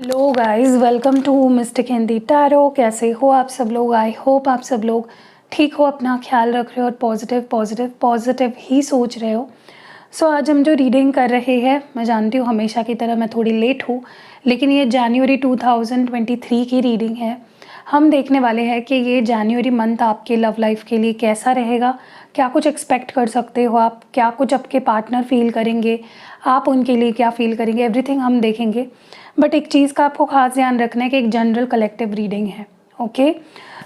Hello guys, welcome to mystic Hindi tarot. कैसे हो आप सब लोग? आई होप आप सब लोग ठीक हो, अपना ख्याल रख रहे हो और पॉजिटिव पॉजिटिव पॉजिटिव ही सोच रहे हो। सो आज हम जो रीडिंग कर रहे हैं, मैं जानती हूँ हमेशा की तरह मैं थोड़ी लेट हूँ, लेकिन ये जनवरी 2023 की रीडिंग है। हम देखने वाले हैं कि ये जनवरी मंथ आपके लव लाइफ के लिए कैसा रहेगा, क्या कुछ एक्सपेक्ट कर सकते हो आप, क्या कुछ आपके पार्टनर फील करेंगे, आप उनके लिए क्या फील करेंगे, एवरीथिंग हम देखेंगे। बट एक चीज़ का आपको खास ध्यान रखना है कि एक जनरल कलेक्टिव रीडिंग है। ओके,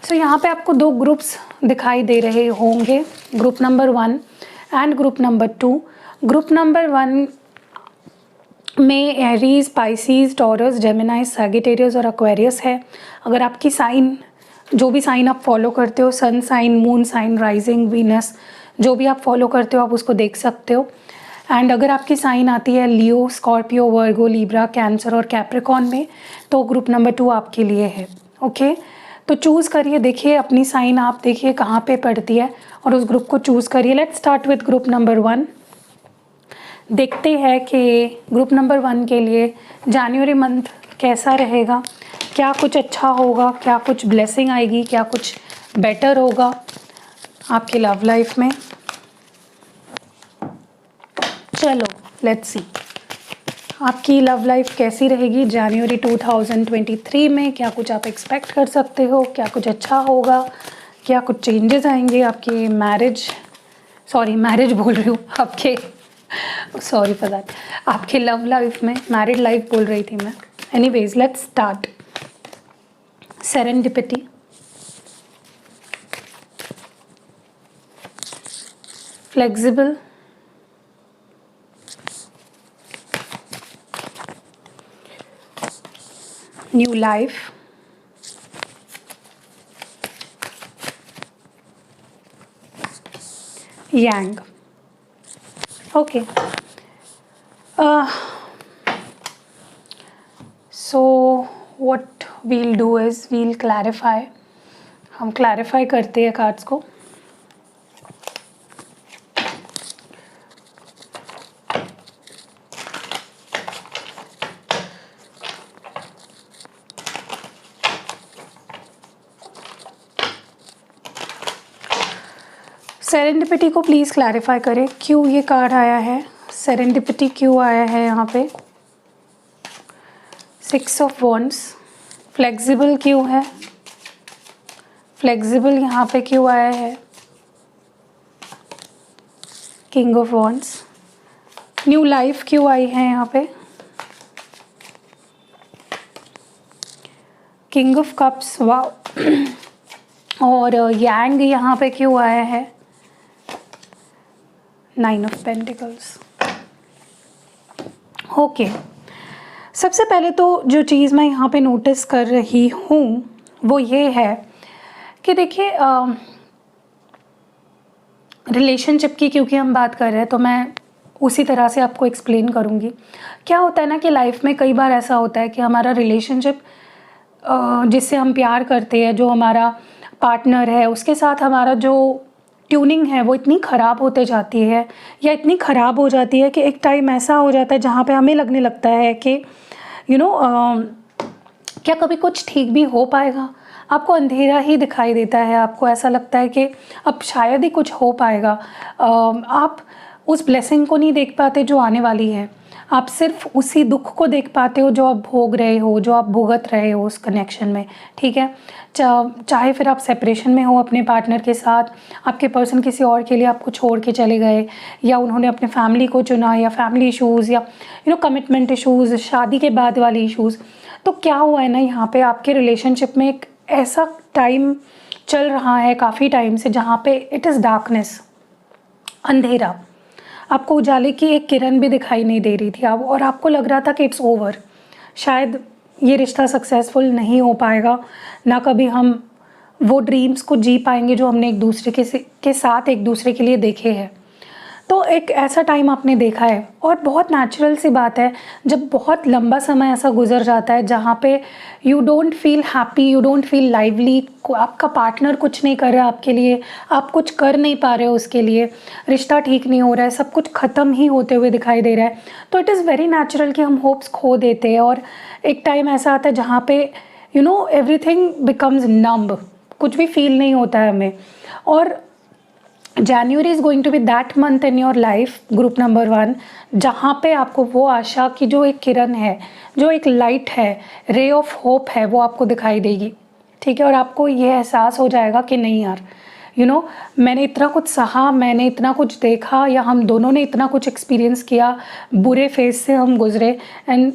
सो यहाँ पे आपको दो ग्रुप्स दिखाई दे रहे होंगे, group number 1 and group number 2। Group number 1 में Aries, Pisces, taurus, Gemini, Sagittarius और एक्वेरियस है। अगर आपकी साइन, जो भी साइन आप फॉलो करते हो, sun sign, moon sign, rising, Venus, जो भी आप फॉलो करते हो आप उसको देख सकते हो। एंड अगर आपकी साइन आती है लियो, स्कॉर्पियो, वर्गो, लीब्रा, कैंसर और कैप्रिकॉन में, तो ग्रुप नंबर 2 आपके लिए है। ओके, तो चूज़ करिए, देखिए अपनी साइन आप देखिए कहाँ पे पड़ती है और उस ग्रुप को चूज़ करिए। Let's start with group number 1। देखते हैं कि ग्रुप नंबर 1 के लिए जनवरी मंथ कैसा रहेगा, क्या कुछ अच्छा होगा, क्या कुछ ब्लेसिंग आएगी, क्या कुछ बेटर होगा आपकी लव लाइफ में। चलो लेट्स सी आपकी लव लाइफ कैसी रहेगी जनवरी 2023 में, क्या कुछ आप एक्सपेक्ट कर सकते हो, क्या कुछ अच्छा होगा, क्या कुछ चेंजेस आएंगे आपकी मैरिज बोल रही हूँ, आपके सॉरी फॉर दैट, आपके लव लाइफ में, मैरिड लाइफ बोल रही थी मैं। Anyways let's start. Serendipity, flexible, new life, yang. Okay, so what we'll do is we'll clarify, हम clarify करते हैं कार्ड्स को। सेरेंडिपिटी को प्लीज़ क्लैरिफाई करें, क्यों ये कार्ड आया है, सेरेंडिपिटी क्यों आया है यहाँ पे। 6 ऑफ वॉन्ड्स, फ्लेक्सिबल क्यों है, फ्लेक्सिबल यहाँ पे क्यों आया है, king of wands, new life क्यों आई है यहाँ पे, किंग ऑफ कप्स, वाह, और यांग यहाँ पे क्यों आया है, 9 ऑफ पेंटिकल्स। ओके, सबसे पहले तो जो चीज़ मैं यहाँ पे नोटिस कर रही हूँ वो ये है कि देखिए रिलेशनशिप की क्योंकि हम बात कर रहे हैं तो मैं उसी तरह से आपको एक्सप्लेन करूँगी। क्या होता है ना कि लाइफ में कई बार ऐसा होता है कि हमारा रिलेशनशिप जिससे हम प्यार करते हैं, जो हमारा पार्टनर है, उसके साथ हमारा जो ट्यूनिंग है वो इतनी ख़राब होते जाती है या इतनी ख़राब हो जाती है कि एक टाइम ऐसा हो जाता है जहाँ पे हमें लगने लगता है कि क्या कभी कुछ ठीक भी हो पाएगा। आपको अंधेरा ही दिखाई देता है, आपको ऐसा लगता है कि अब शायद ही कुछ हो पाएगा। आप उस ब्लेसिंग को नहीं देख पाते जो आने वाली है, आप सिर्फ उसी दुख को देख पाते हो जो आप भोग रहे हो, जो आप भुगत रहे हो उस कनेक्शन में। ठीक है, चाहे फिर आप सेपरेशन में हो अपने पार्टनर के साथ, आपके पर्सन किसी और के लिए आपको छोड़ के चले गए, या उन्होंने अपने फैमिली को चुना, या फैमिली इश्यूज़, या कमिटमेंट इश्यूज़, शादी के बाद वाले इश्यूज़। तो क्या हुआ है ना, यहाँ पे आपके रिलेशनशिप में एक ऐसा टाइम चल रहा है काफ़ी टाइम से जहाँ पे इट इज़ डार्कनेस, अंधेरा, आपको उजाले की एक किरण भी दिखाई नहीं दे रही थी आप, और आपको लग रहा था कि इट्स ओवर, शायद ये रिश्ता सक्सेसफुल नहीं हो पाएगा, ना कभी हम वो ड्रीम्स को जी पाएंगे जो हमने एक दूसरे के साथ एक दूसरे के लिए देखे हैं। तो एक ऐसा टाइम आपने देखा है, और बहुत नेचुरल सी बात है जब बहुत लंबा समय ऐसा गुजर जाता है जहाँ पे you don't feel happy, you don't feel lively, आपका पार्टनर कुछ नहीं कर रहा आपके लिए, आप कुछ कर नहीं पा रहे हो उसके लिए, रिश्ता ठीक नहीं हो रहा है, सब कुछ ख़त्म ही होते हुए दिखाई दे रहा है, तो इट इज़ वेरी नेचुरल कि हम होप्स खो देते हैं। और एक टाइम ऐसा आता है जहाँ पे एवरीथिंग बिकम्स नम्ब, कुछ भी फील नहीं होता है हमें। और January is going to be that month in your life, group number 1, जहाँ पे आपको वो आशा की जो एक किरण है, जो एक लाइट है, रे ऑफ होप है, वो आपको दिखाई देगी, ठीक है। और आपको ये एहसास हो जाएगा कि नहीं यार, मैंने इतना कुछ सहा, मैंने इतना कुछ देखा, या हम दोनों ने इतना कुछ एक्सपीरियंस किया, बुरे फेज से हम गुजरे, एंड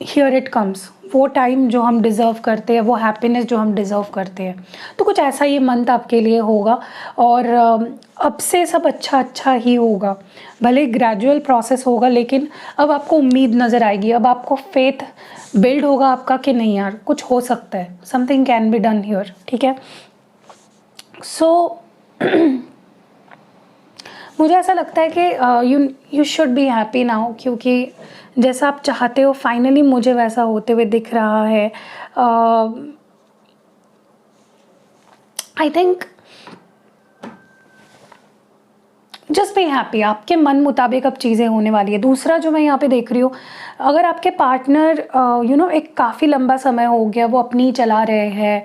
हियर इट कम्स, वो टाइम जो हम डिज़र्व करते हैं, वो हैप्पीनेस जो हम डिज़र्व करते हैं। तो कुछ ऐसा ये मंथ आपके लिए होगा, और अब से सब अच्छा ही होगा। भले ग्रेजुअल प्रोसेस होगा, लेकिन अब आपको उम्मीद नज़र आएगी, अब आपको फेथ बिल्ड होगा आपका कि नहीं यार कुछ हो सकता है, something can be done here, ठीक है। सो मुझे ऐसा लगता है कि you should be happy now, क्योंकि जैसा आप चाहते हो फाइनली मुझे वैसा होते हुए दिख रहा है। I think just be happy, आपके मन मुताबिक अब चीज़ें होने वाली है। दूसरा जो मैं यहाँ पे देख रही हूँ, अगर आपके पार्टनर एक काफ़ी लंबा समय हो गया वो अपनी चला रहे हैं,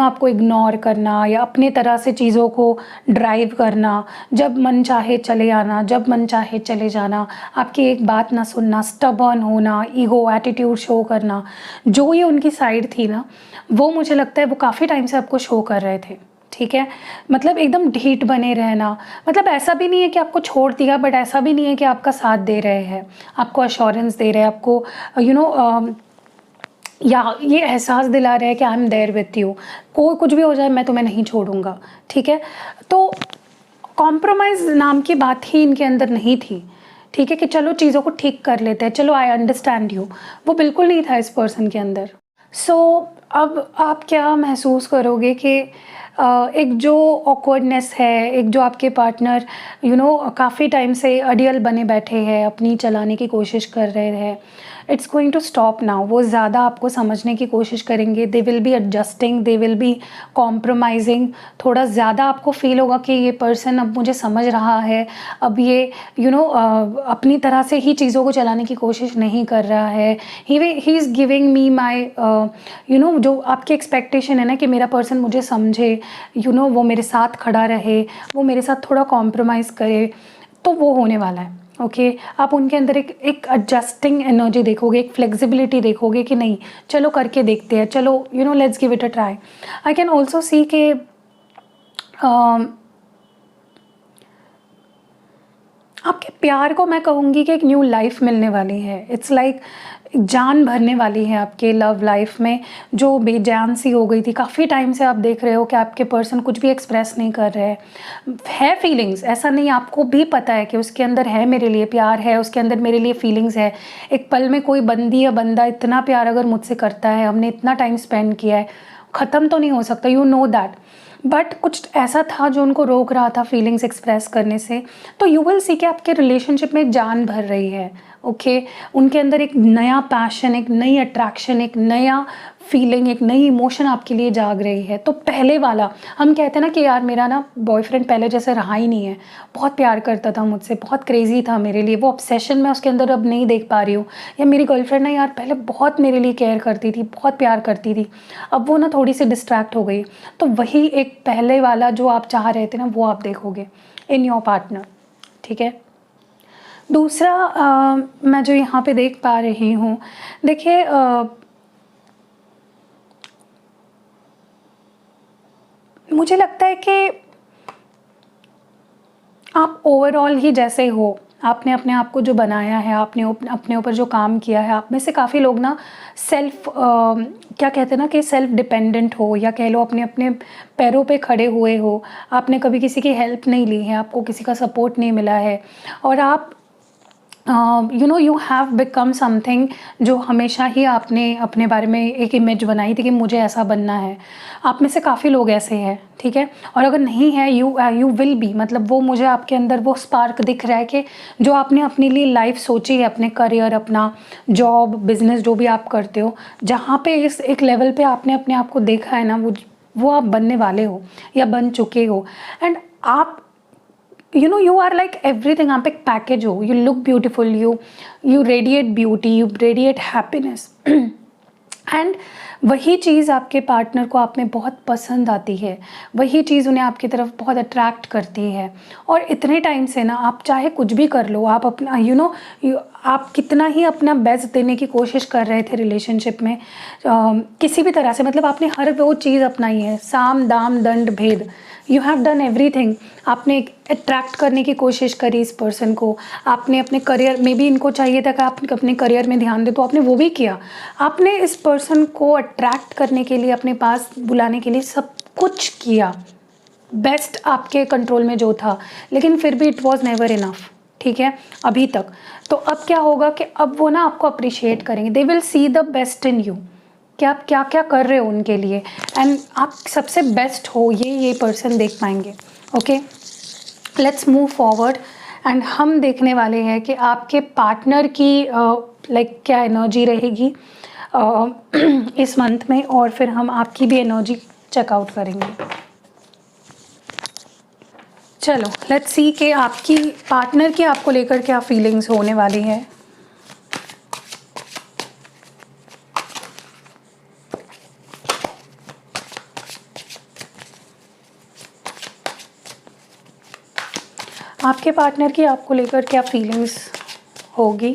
आपको इग्नोर करना या अपने तरह से चीज़ों को ड्राइव करना, जब मन चाहे चले आना, जब मन चाहे चले जाना, आपकी एक बात ना सुनना, स्टबर्न होना, ईगो एटीट्यूड शो करना, जो ये उनकी साइड थी ना, वो मुझे लगता है वो काफ़ी टाइम से आपको शो कर रहे थे, ठीक है। मतलब एकदम ढीठ बने रहना, मतलब ऐसा भी नहीं है कि आपको छोड़ दिया, बट ऐसा भी नहीं है कि आपका साथ दे रहे हैं, आपको अश्योरेंस दे रहे हैं, आपको या ये एहसास दिला रहे हैं कि I am there with you, कोई कुछ भी हो जाए मैं तुम्हें नहीं छोड़ूंगा, ठीक है। तो कॉम्प्रोमाइज़ नाम की बात ही इनके अंदर नहीं थी, ठीक है, कि चलो चीज़ों को ठीक कर लेते हैं, चलो आई अंडरस्टैंड यू, वो बिल्कुल नहीं था इस पर्सन के अंदर। सो अब आप क्या महसूस करोगे कि एक जो ऑकवर्डनेस है, एक जो आपके पार्टनर काफ़ी टाइम से अड़ियल बने बैठे हैं, अपनी चलाने की कोशिश कर रहे हैं, it's going to stop now. वो ज़्यादा आपको समझने की कोशिश करेंगे, they will be adjusting, they will be compromising, थोड़ा ज़्यादा आपको फील होगा कि ये पर्सन अब मुझे समझ रहा है, अब ये अपनी तरह से ही चीज़ों को चलाने की कोशिश नहीं कर रहा है, ही इज़ गिविंग मी माई जो आपकी एक्सपेक्टेशन है ना कि मेरा पर्सन मुझे समझे, वो मेरे साथ खड़ा रहे, वो मेरे साथ थोड़ा कॉम्प्रोमाइज़ करे, तो वो होने वाला है, ओके। आप उनके अंदर एक एडजस्टिंग एनर्जी देखोगे, एक फ्लेक्सिबिलिटी देखोगे कि नहीं चलो करके देखते हैं, चलो let's give it a try. I can also see के आपके प्यार को मैं कहूँगी कि एक न्यू लाइफ मिलने वाली है, इट्स लाइक जान भरने वाली है आपके लव लाइफ में, जो बेजान सी हो गई थी। काफ़ी टाइम से आप देख रहे हो कि आपके पर्सन कुछ भी एक्सप्रेस नहीं कर रहे है फीलिंग्स, ऐसा नहीं, आपको भी पता है कि उसके अंदर है मेरे लिए प्यार है, उसके अंदर मेरे लिए फीलिंग्स है। एक पल में कोई बंदी या बंदा इतना प्यार अगर मुझसे करता है, हमने इतना टाइम स्पेंड किया है, ख़त्म तो नहीं हो सकता, यू नो दैट, बट कुछ ऐसा था जो उनको रोक रहा था फीलिंग्स एक्सप्रेस करने से। तो यू विल सी कि आपके रिलेशनशिप में जान भर रही है, ओके। उनके अंदर एक नया पैशन, एक नई अट्रैक्शन, एक नया फीलिंग, एक नई इमोशन आपके लिए जाग रही है। तो पहले वाला, हम कहते हैं ना कि यार मेरा ना बॉयफ्रेंड पहले जैसे रहा ही नहीं है, बहुत प्यार करता था मुझसे, बहुत क्रेजी था मेरे लिए, वो ऑब्सेशन मैं उसके अंदर अब नहीं देख पा रही हूँ। या मेरी गर्लफ्रेंड ना यार पहले बहुत मेरे लिए केयर करती थी, बहुत प्यार करती थी, अब वो ना थोड़ी सी डिस्ट्रैक्ट हो गई। तो वही एक पहले वाला जो आप चाह रहे थे ना, वो आप देखोगे इन योर पार्टनर, ठीक है। दूसरा मैं जो यहाँ पे देख पा रही हूँ, देखिए मुझे लगता है कि आप ओवरऑल ही जैसे हो, आपने अपने आप को जो बनाया है, आपने अपने ऊपर जो काम किया है, आप में से काफ़ी लोग ना क्या कहते हैं ना कि सेल्फ डिपेंडेंट हो, या कह लो अपने अपने पैरों पे खड़े हुए हो, आपने कभी किसी की हेल्प नहीं ली है, आपको किसी का सपोर्ट नहीं मिला है, और आप you know you have become something, जो हमेशा ही आपने अपने बारे में एक इमेज बनाई थी कि मुझे ऐसा बनना है। आप में से काफ़ी लोग ऐसे हैं, ठीक है। और अगर नहीं है, यू विल बी, मतलब वो मुझे आपके अंदर वो स्पार्क दिख रहा है कि जो आपने अपने लिए लाइफ सोची है, अपने करियर, अपना जॉब, बिजनेस, जो भी आप करते हो, जहाँ पे इस एक लेवल पे आपने अपने आप को देखा है ना, वो आप बनने वाले हो या बन चुके हो। एंड आप you are like everything, आप एक पैकेज हो, you look beautiful, you radiate beauty, you radiate happiness and वही चीज़ आपके पार्टनर को आप में बहुत पसंद आती है, वही चीज़ उन्हें आपकी तरफ बहुत अट्रैक्ट करती है। और इतने टाइम से ना आप चाहे कुछ भी कर लो, आप अपना आप कितना ही अपना बेस्ट देने की कोशिश कर रहे थे रिलेशनशिप में, किसी भी तरह से, मतलब आपने हर वो चीज़ अपनाई है, साम दाम दंड भेद, यू हैव डन एवरीथिंग। आपने अट्रैक्ट करने की कोशिश करी इस पर्सन को, आपने अपने करियर में भी, इनको चाहिए था कि आप अपने करियर में ध्यान दे, तो आपने वो भी किया। आपने इस पर्सन को अट्रैक्ट करने के लिए, अपने पास बुलाने के लिए सब कुछ किया, बेस्ट आपके कंट्रोल में जो था, लेकिन फिर भी इट वॉज नेवर इनफ, ठीक है, अभी तक। तो अब क्या होगा कि अब वो ना आपको अप्रिशिएट करेंगे, they will see the best in you, कि आप क्या क्या कर रहे हो उनके लिए, एंड आप सबसे बेस्ट हो, ये पर्सन देख पाएंगे। Okay, let's move forward. And हम देखने वाले हैं कि आपके पार्टनर की लाइक क्या एनर्जी रहेगी इस मंथ में, और फिर हम आपकी भी एनर्जी चेकआउट करेंगे। चलो लेट्स सी कि आपकी पार्टनर की आपको लेकर क्या फीलिंग्स होने वाली है। आपके पार्टनर की आपको लेकर क्या फीलिंग्स होगी,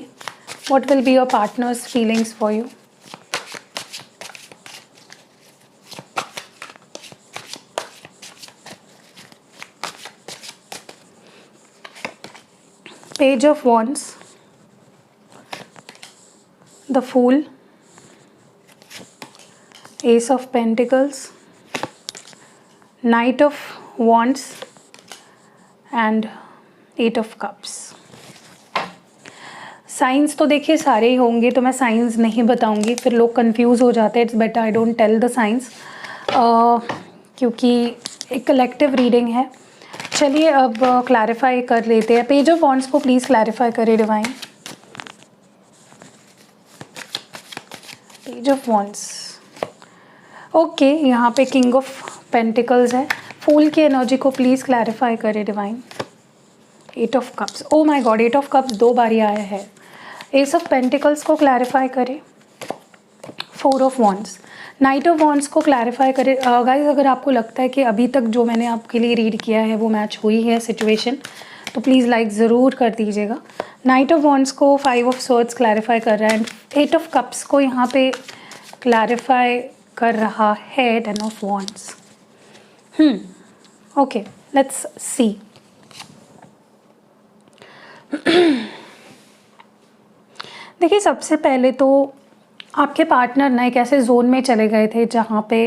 what will be your partner's feelings for you. Page of wands, the fool, ace of pentacles, knight of wands and eight of cups. Signs तो देखिए सारे ही होंगे, तो मैं साइंस नहीं बताऊंगी, फिर लोग कंफ्यूज हो जाते हैं। It's better I don't tell the signs, क्योंकि एक कलेक्टिव रीडिंग है। चलिए अब क्लैरिफाई कर लेते हैं। पेज ऑफ वॉन्ड्स को प्लीज़ क्लैरिफाई करें divine. Page of wands, okay, यहाँ पे किंग ऑफ पेंटिकल्स है। फूल की एनर्जी को प्लीज़ क्लैरिफाई करें divine. Eight of cups, oh my god, eight of cups 2 बार आया है। एस ऑफ पेंटिकल्स को क्लैरिफाई करें। 4 of wands, knight of wands को क्लैरिफाई करें। गाइस अगर आपको लगता है कि अभी तक जो मैंने आपके लिए रीड किया है वो मैच हुई है सिचुएशन, तो प्लीज़ लाइक ज़रूर कर दीजिएगा। नाइट ऑफ वॉन्ड्स को 5 ऑफ स्वॉर्ड्स क्लैरिफाई कर रहा है, एंड 8 ऑफ कप्स को यहाँ पे क्लैरिफाई कर रहा है 10 of wands. Okay, let's see. देखिए सबसे पहले तो आपके पार्टनर ना एक ऐसे जोन में चले गए थे जहाँ पे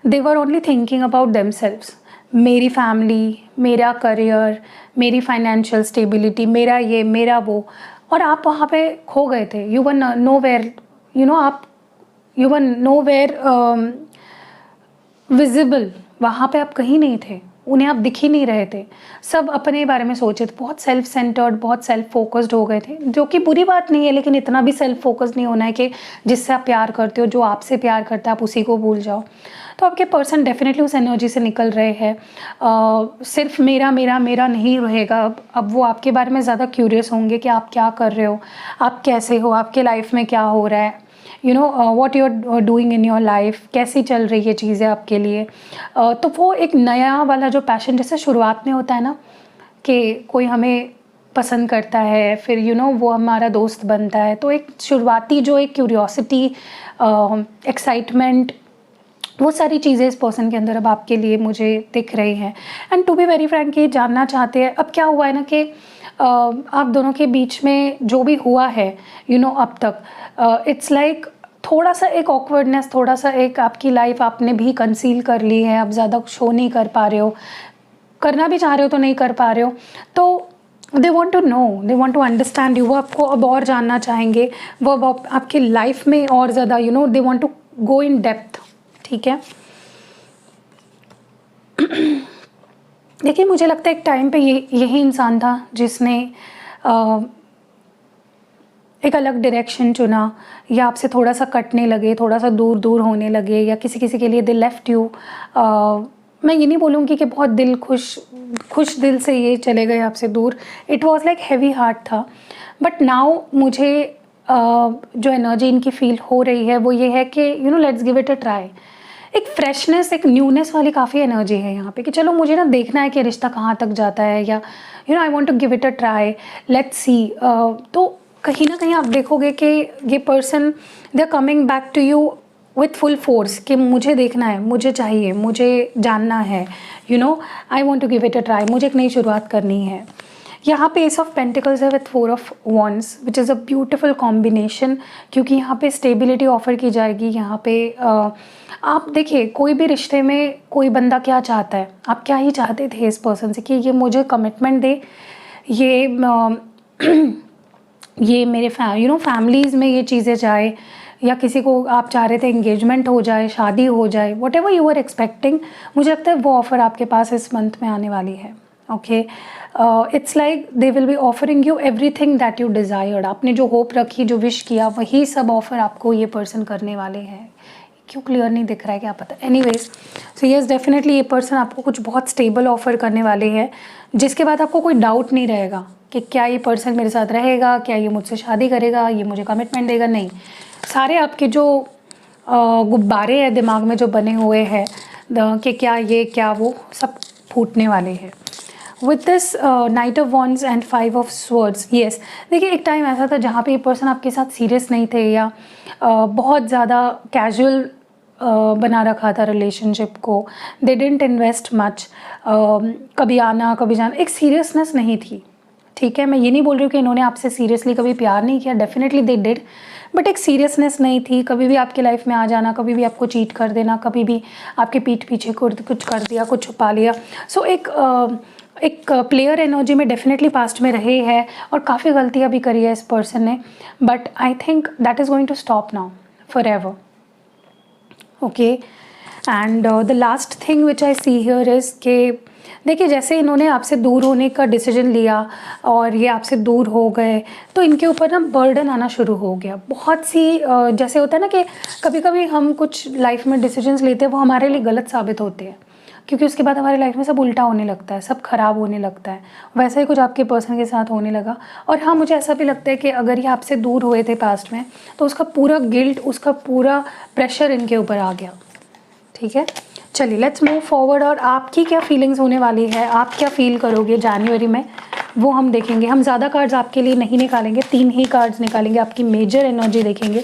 they were only thinking about themselves, मेरी फैमिली, मेरा करियर, मेरी फाइनेंशियल स्टेबिलिटी, मेरा ये मेरा वो, और आप वहाँ पे खो गए थे। You were nowhere, you were nowhere visible, वहाँ पे आप कहीं नहीं थे, उन्हें आप दिख ही नहीं रहे थे, सब अपने बारे में सोचे थे, बहुत सेल्फ सेंटर्ड, बहुत सेल्फ फोकस्ड हो गए थे, जो कि बुरी बात नहीं है, लेकिन इतना भी सेल्फ फोकस्ड नहीं होना है कि जिससे आप प्यार करते हो, जो आपसे प्यार करता है, आप उसी को भूल जाओ। तो आपके पर्सन डेफिनेटली उस एनर्जी से निकल रहे हैं। सिर्फ मेरा मेरा मेरा नहीं रहेगा, अब वो आपके बारे में ज़्यादा क्यूरियस होंगे कि आप क्या कर रहे हो, आप कैसे हो, आपके लाइफ में क्या हो रहा है, what you are doing in your life, कैसी चल रही है चीज़ें आपके लिए। तो वो एक नया वाला जो पैशन, जैसे शुरुआत में होता है ना कि कोई हमें पसंद करता है, फिर वो हमारा दोस्त बनता है, तो एक शुरुआती जो एक क्यूरियोसिटी, एक्साइटमेंट, वो सारी चीज़ें इस पर्सन के अंदर अब आपके लिए मुझे दिख रही हैं। And to be very frank, ये जानना चाहते हैं अब क्या हुआ है ना कि आप दोनों के बीच में जो भी हुआ है अब तक, इट्स लाइक थोड़ा सा एक ऑकवर्डनेस, थोड़ा सा एक आपकी लाइफ आपने भी कंसील कर ली है, आप ज़्यादा शो नहीं कर पा रहे हो, करना भी चाह रहे हो तो नहीं कर पा रहे हो। तो they want to know, they want to understand you, वो आपको अब और जानना चाहेंगे, वो अब आपकी लाइफ में और ज़्यादा they want to go in depth, ठीक है। देखिए मुझे लगता है एक टाइम पे यही इंसान था जिसने एक अलग डायरेक्शन चुना, या आपसे थोड़ा सा कटने लगे, थोड़ा सा दूर दूर होने लगे, या किसी किसी के लिए दे लेफ्ट यू। मैं ये नहीं बोलूँगी कि बहुत खुश दिल से ये चले गए आपसे दूर, it was like heavy heart था। बट नाउ मुझे जो एनर्जी इनकी फील हो रही है वो ये है कि let's give it a try. एक फ्रेशनेस, एक न्यूनेस वाली काफ़ी एनर्जी है यहाँ पे कि चलो मुझे ना देखना है कि रिश्ता कहाँ तक जाता है, या I want to give it a try, let's see. तो कहीं ना कहीं आप देखोगे कि ये person they are coming back to you with full force कि मुझे देखना है, मुझे चाहिए, मुझे जानना है, I want to give it a try, मुझे एक नई शुरुआत करनी है। यहाँ पे एस ऑफ पेंटिकल्स है with 4 of wands which is a beautiful combination, क्योंकि यहाँ पे स्टेबिलिटी ऑफर की जाएगी। यहाँ पे आप देखिए कोई भी रिश्ते में कोई बंदा क्या चाहता है, आप क्या ही चाहते थे इस पर्सन से कि ये मुझे कमिटमेंट दे, ये मेरे फैमिलीज़ में ये चीज़ें जाए, या किसी को आप चाह रहे थे एंगेजमेंट हो जाए, शादी हो जाए, whatever you are expecting, मुझे लगता है वो ऑफ़र आपके पास इस मंथ में आने वाली है। Okay, it's like they will B offering you everything that you desired. आपने जो होप रखी, जो विश किया, वही सब ऑफ़र आपको ये पर्सन करने वाले हैं। क्यों क्लियर नहीं दिख रहा है क्या पता। एनीवेज, सो यस डेफिनेटली ये पर्सन आपको कुछ बहुत स्टेबल ऑफ़र करने वाले हैं, जिसके बाद आपको कोई डाउट नहीं रहेगा कि क्या ये पर्सन मेरे साथ रहेगा, क्या ये मुझसे शादी करेगा, ये मुझे कमिटमेंट देगा। नहीं, सारे आपके जो गुब्बारे हैं दिमाग में जो बने हुए हैं कि क्या ये क्या वो, सब फूटने वाले हैं। With this night of wands and 5 of swords, yes देखिए एक टाइम ऐसा था जहाँ पे ये पर्सन आपके साथ सीरियस नहीं थे, या बहुत ज़्यादा कैजुअल बना रखा था रिलेशनशिप को, दे डिडंट इन्वेस्ट मच, कभी आना कभी जाना, एक सीरियसनेस नहीं थी, ठीक है। मैं ये नहीं बोल रही हूँ कि इन्होंने आपसे सीरियसली कभी प्यार नहीं किया, डेफिनेटली दे डिड, बट एक सीरियसनेस नहीं थी। कभी भी आपकी लाइफ में आ जाना, कभी भी आपको चीट कर देना, कभी भी आपके पीठ पीछे कुछ कर दिया, कुछ छुपा लिया। सो एक प्लेयर एनर्जी में डेफिनेटली पास्ट में रहे हैं, और काफ़ी गलतियाँ भी करी है इस पर्सन ने, but I think that is going to stop now forever. Okay, and the last thing which I see here is के देखिए जैसे इन्होंने आपसे दूर होने का डिसीजन लिया और ये आपसे दूर हो गए, तो इनके ऊपर ना बर्डन आना शुरू हो गया। बहुत सी जैसे होता है ना कि कभी कभी हम कुछ लाइफ में डिसीजंस लेते हैं, वो हमारे लिए गलत साबित होते हैं, क्योंकि उसके बाद हमारी लाइफ में सब उल्टा होने लगता है, सब खराब होने लगता है। वैसा ही कुछ आपके पर्सन के साथ होने लगा। और हाँ, मुझे ऐसा भी लगता है कि अगर ये आपसे दूर हुए थे पास्ट में, तो उसका पूरा गिल्ट, उसका पूरा प्रेशर इनके ऊपर आ गया, ठीक है। चलिए लेट्स मूव फॉरवर्ड, और आपकी क्या फीलिंग्स होने वाली है, आप क्या फील करोगे जनवरी में, वो हम देखेंगे। हम ज़्यादा कार्ड्स आपके लिए नहीं निकालेंगे, 3 ही कार्ड्स निकालेंगे, आपकी मेजर एनर्जी देखेंगे।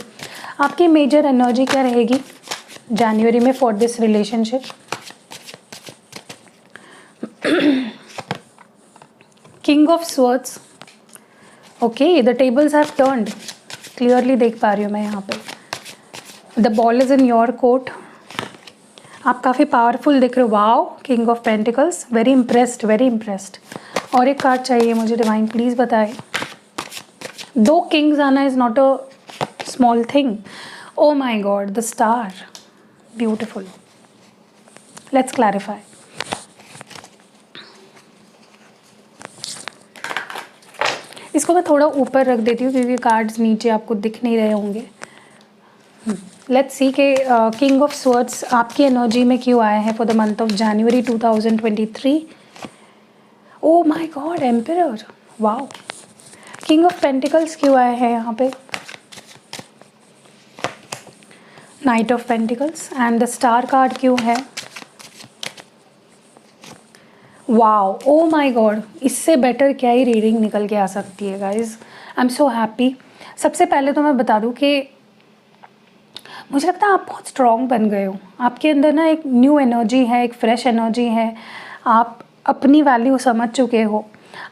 आपकी मेजर एनर्जी क्या रहेगी जनवरी में for this relationship. King of swords, okay, the tables have turned, clearly देख पा रही हूँ मैं यहाँ पे। The ball is in your court, आप काफ़ी पावरफुल दिख रहे हो। Wow, king of pentacles, very impressed, very impressed. और एक कार्ड चाहिए मुझे डिवाइन, प्लीज़ बताएं। 2 किंग्स आना is not a small thing. Oh my god, the star, beautiful. Let's clarify. इसको मैं थोड़ा ऊपर रख देती हूँ क्योंकि कार्ड्स नीचे आपको दिख नहीं रहे होंगे। लेट्स सी के किंग ऑफ स्वर्ड्स आपकी एनर्जी में क्यों आया है for the month of January 2023। O my God, emperor, wow. King of pentacles क्यों आया है यहाँ पे, night of pentacles, and the star card क्यों है। वाओ, ओ माय गॉड, इससे बेटर क्या ही रीडिंग निकल के आ सकती है guys. I am so happy. सबसे पहले तो मैं बता दूँ कि मुझे लगता है आप बहुत स्ट्रॉन्ग बन गए हो। आपके अंदर ना एक न्यू एनर्जी है, एक फ्रेश एनर्जी है। आप अपनी वैल्यू समझ चुके हो,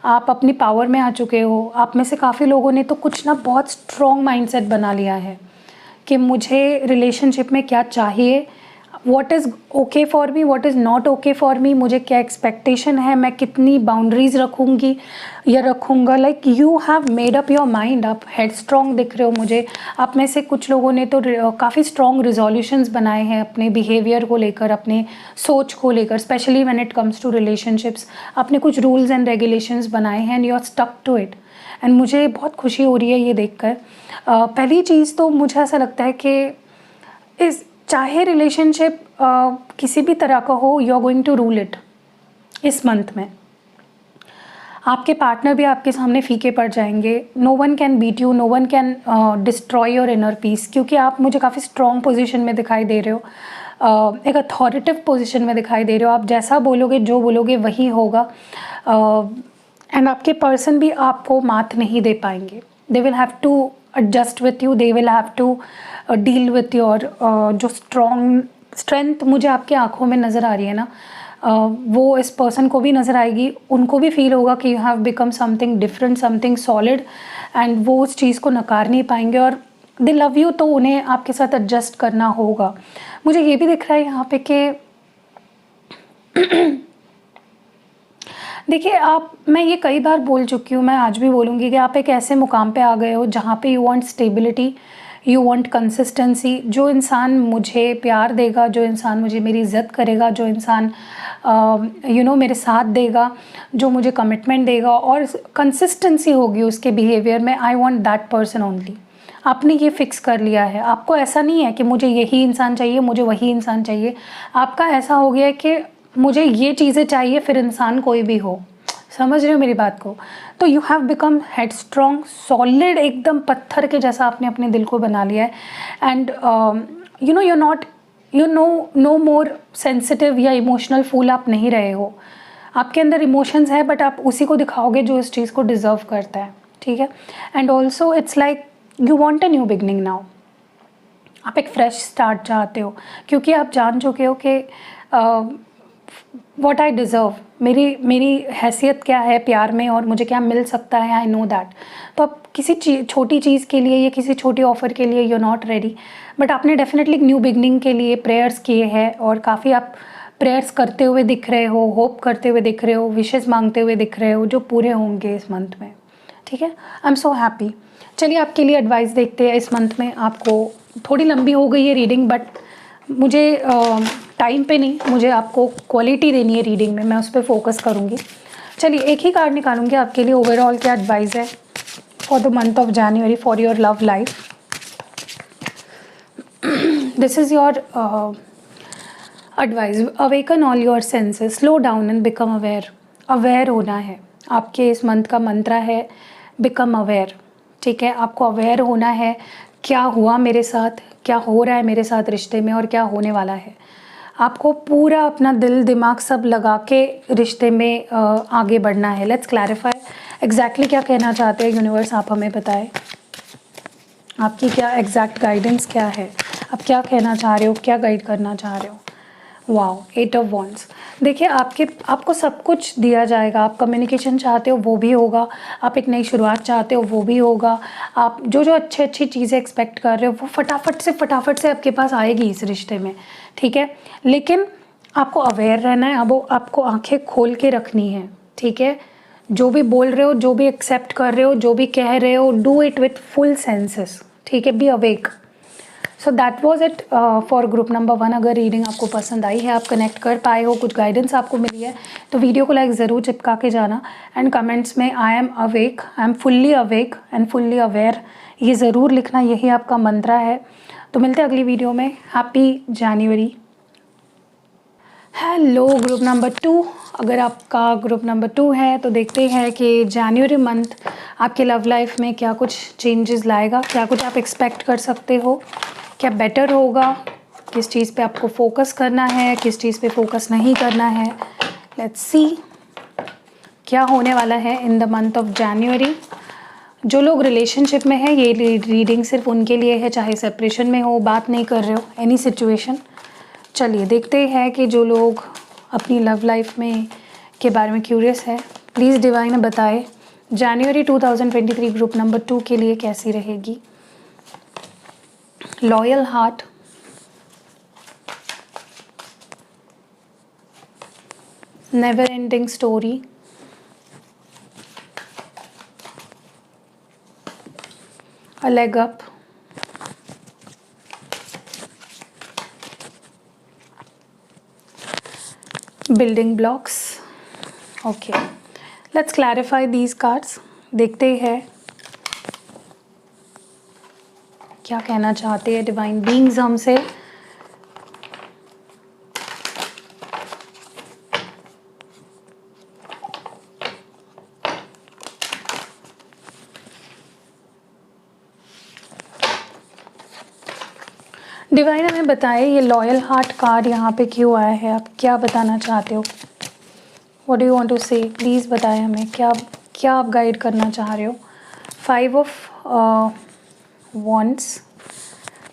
आप अपनी पावर में आ चुके हो। आप में से काफ़ी लोगों ने तो कुछ ना बहुत स्ट्रॉन्ग माइंडसेट बना लिया है कि मुझे रिलेशनशिप में क्या चाहिए, what is okay for me, what is not okay for me, मुझे क्या एक्सपेक्टेशन है, मैं कितनी बाउंड्रीज रखूँगी या रखूँगा। Like you have made up your mind, आप हेड स्ट्रॉन्ग दिख रहे हो मुझे। आप में से कुछ लोगों ने तो काफ़ी स्ट्रॉन्ग रिजोल्यूशंस बनाए हैं अपने बिहेवियर को लेकर, अपने सोच को लेकर, specially when it comes to relationships. आपने कुछ रूल्स एंड रेगुलेशंस बनाए हैं and you are stuck to it, and मुझे बहुत खुशी हो रही है ये देखकर। पहली चीज़ तो मुझे ऐसा लगता है कि इस चाहे रिलेशनशिप किसी भी तरह का हो, you are going to rule it इस मंथ में। आपके पार्टनर भी आपके सामने फीके पड़ जाएंगे। No one can beat you, no one can destroy your inner peace, क्योंकि आप मुझे काफ़ी स्ट्रॉन्ग पोजीशन में दिखाई दे रहे हो, एक अथॉरिटिव पोजीशन में दिखाई दे रहे हो। आप जैसा बोलोगे, जो बोलोगे वही होगा, एंड आपके पर्सन भी आपको मात नहीं दे पाएंगे। They will have to adjust with you, they will have to deal with your जो स्ट्रेंथ मुझे आपके आंखों में नज़र आ रही है ना, वो इस पर्सन को भी नज़र आएगी। उनको भी फील होगा कि you have become something different, something solid, and वो उस चीज़ को नकार नहीं पाएंगे। और दे लव यू, तो उन्हें आपके साथ एडजस्ट करना होगा। मुझे ये भी दिख रहा है यहाँ पे कि देखिए, मैं ये कई बार बोल चुकी हूँ, मैं आज भी बोलूँगी कि आप एक ऐसे मुकाम पे आ गए हो जहाँ पे you want stability, you want consistency. जो इंसान मुझे प्यार देगा, जो इंसान मुझे मेरी इज़्ज़त करेगा, जो इंसान मेरे साथ देगा, जो मुझे कमिटमेंट देगा और कंसिस्टेंसी होगी उसके बिहेवियर में, I want that person only. आपने ये फिक्स कर लिया है। आपको ऐसा नहीं है कि मुझे यही इंसान चाहिए, मुझे वही इंसान चाहिए। आपका ऐसा हो गया है कि मुझे ये चीज़ें चाहिए, फिर इंसान कोई भी हो। समझ रहे हो मेरी बात को? तो you have become head strong, solid, एकदम पत्थर के जैसा आपने अपने दिल को बना लिया है। And you're not, no more sensitive या इमोशनल फूल आप नहीं रहे हो। आपके अंदर इमोशंस है, बट आप उसी को दिखाओगे जो इस चीज़ को डिज़र्व करता है, ठीक है। And also it's like you want a new beginning now. आप एक फ्रेश स्टार्ट चाहते हो, क्योंकि आप जान चुके हो कि वॉट आई डिज़र्व, मेरी हैसियत क्या है प्यार में और मुझे क्या मिल सकता है, आई नो दैट। तो आप किसी छोटी चीज़ के लिए या किसी छोटी ऑफ़र के लिए you are not ready, but आपने डेफिनेटली न्यू बिगनिंग के लिए प्रेयर्स किए हैं, और काफ़ी आप प्रेयर्स करते हुए दिख रहे हो, होप करते हुए दिख रहे हो, विशेस मांगते हुए दिख रहे हो, जो पूरे होंगे इस मंथ में, ठीक है। I am so happy. चलिए आपके लिए एडवाइस देखते हैं इस मंथ में। आपको थोड़ी लंबी हो गई है रीडिंग, बट मुझे टाइम पे नहीं, मुझे आपको क्वालिटी देनी है रीडिंग में, मैं उस पर फोकस करूँगी। चलिए एक ही कार्ड निकालूंगी आपके लिए। ओवरऑल क्या एडवाइस है for the month of January for your love life. This is your advice. Awaken all your senses, slow down and become aware. Aware होना है, आपके इस मंथ का मंत्रा है बिकम अवेयर, ठीक है। आपको अवेयर होना है, क्या हुआ मेरे साथ, क्या हो रहा है मेरे साथ रिश्ते में और क्या होने वाला है। आपको पूरा अपना दिल दिमाग सब लगा के रिश्ते में आगे बढ़ना है। लेट्स क्लैरिफाई एग्जैक्टली क्या कहना चाहते हैं यूनिवर्स, आप हमें बताएं। आपकी क्या एग्जैक्ट गाइडेंस क्या है, आप क्या कहना चाह रहे हो, क्या गाइड करना चाह रहे हो। Wow, 8 of wands. देखिए आपको सब कुछ दिया जाएगा। आप कम्युनिकेशन चाहते हो वो भी होगा, आप एक नई शुरुआत चाहते हो वो भी होगा, आप जो अच्छी चीज़ें एक्सपेक्ट कर रहे हो वो फटाफट से आपके पास आएगी इस रिश्ते में, ठीक है। लेकिन आपको अवेयर रहना है, अब आपको आंखें खोल के रखनी है, ठीक है। जो भी बोल रहे हो, जो भी एक्सेप्ट कर रहे हो, जो भी कह रहे हो, do it with full senses, ठीक है। Be awake. So that was it for group number 1। अगर रीडिंग आपको पसंद आई है, आप कनेक्ट कर पाए हो, कुछ गाइडेंस आपको मिली है, तो वीडियो को लाइक ज़रूर चिपका के जाना, एंड कमेंट्स में I am awake, I am fully awake and fully aware ये ज़रूर लिखना, यही आपका मंत्रा है। तो मिलते हैं अगली वीडियो में। Happy January. Hello group number 2। अगर आपका ग्रुप नंबर 2 है तो देखते हैं कि जनवरी मंथ आपके लव लाइफ में क्या कुछ चेंजेस लाएगा, क्या कुछ आप एक्सपेक्ट कर सकते हो, क्या बेटर होगा, किस चीज़ पे आपको फोकस करना है, किस चीज़ पे फोकस नहीं करना है। लेट्स सी क्या होने वाला है in the month of January. जो लोग रिलेशनशिप में है, ये रीडिंग सिर्फ उनके लिए है, चाहे सेपरेशन में हो, बात नहीं कर रहे हो, एनी सिचुएशन। चलिए देखते हैं कि जो लोग अपनी लव लाइफ में के बारे में क्यूरियस है, प्लीज़ डिवाइन बताए जनवरी 2023 ग्रुप नंबर 2 के लिए कैसी रहेगी। Loyal heart, never ending story, a leg up, building blocks. Okay, let's clarify these cards. देखते हैं क्या कहना चाहते हैं डिवाइन बीइंग्स हमसे। डिवाइन हमें बताए ये लॉयल हार्ट कार्ड यहाँ पे क्यों आया है, आप क्या बताना चाहते हो, what do you want to say, please बताएं हमें क्या क्या आप गाइड करना चाह रहे हो। 5 of wands,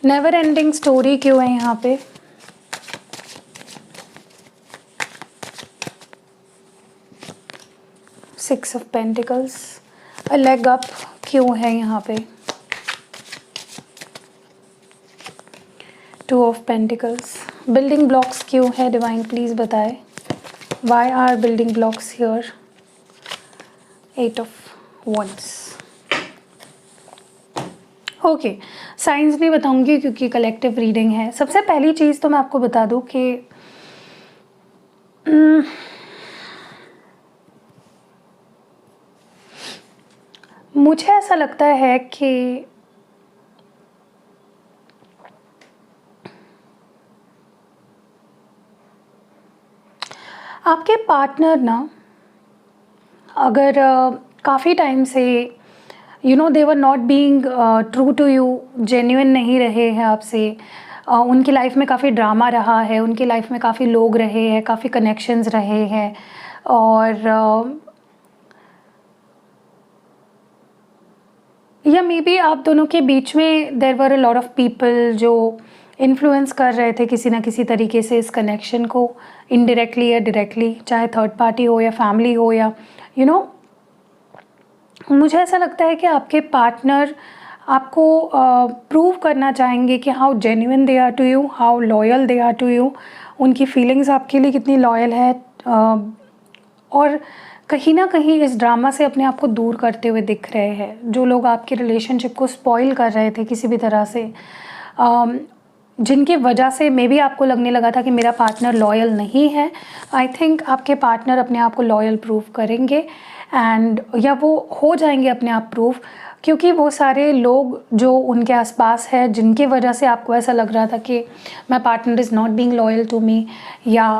never ending story क्यों है यहाँ पे, six of pentacles, a leg up क्यों है यहाँ पे, 2 ऑफ पेंटिकल्स, बिल्डिंग ब्लॉक्स क्यों है डिवाइन प्लीज़ बताए, why are building blocks here, 8 of wands. Okay, signs नहीं बताऊंगी क्योंकि कलेक्टिव रीडिंग है। सबसे पहली चीज़ तो मैं आपको बता दूं कि मुझे ऐसा लगता है कि आपके पार्टनर ना अगर काफ़ी टाइम से they were not being true to you, genuine नहीं रहे हैं आपसे, उनकी लाइफ में काफ़ी ड्रामा रहा है, उनकी लाइफ में काफ़ी लोग रहे हैं, काफ़ी कनेक्शंस रहे हैं, और या मे बी आप दोनों के बीच में there were a lot of people जो इन्फ्लुएंस कर रहे थे किसी ना किसी तरीके से इस कनेक्शन को, इनडायरेक्टली या डायरेक्टली, चाहे थर्ड पार्टी हो या फैमिली हो या मुझे ऐसा लगता है कि आपके पार्टनर आपको प्रूव करना चाहेंगे कि how genuine they are to you, how loyal they are to you, उनकी फीलिंग्स आपके लिए कितनी लॉयल है, और कहीं ना कहीं इस ड्रामा से अपने आप को दूर करते हुए दिख रहे हैं। जो लोग आपके रिलेशनशिप को स्पॉइल कर रहे थे किसी भी तरह से, जिनकी वजह से मे बी आपको लगने लगा था कि मेरा पार्टनर लॉयल नहीं है, आई थिंक आपके पार्टनर अपने आप को लॉयल प्रूव करेंगे, एंड या वो हो जाएंगे अपने आप प्रूव, क्योंकि वो सारे लोग जो उनके आसपास है जिनकी वजह से आपको ऐसा लग रहा था कि my partner is not being loyal to me, या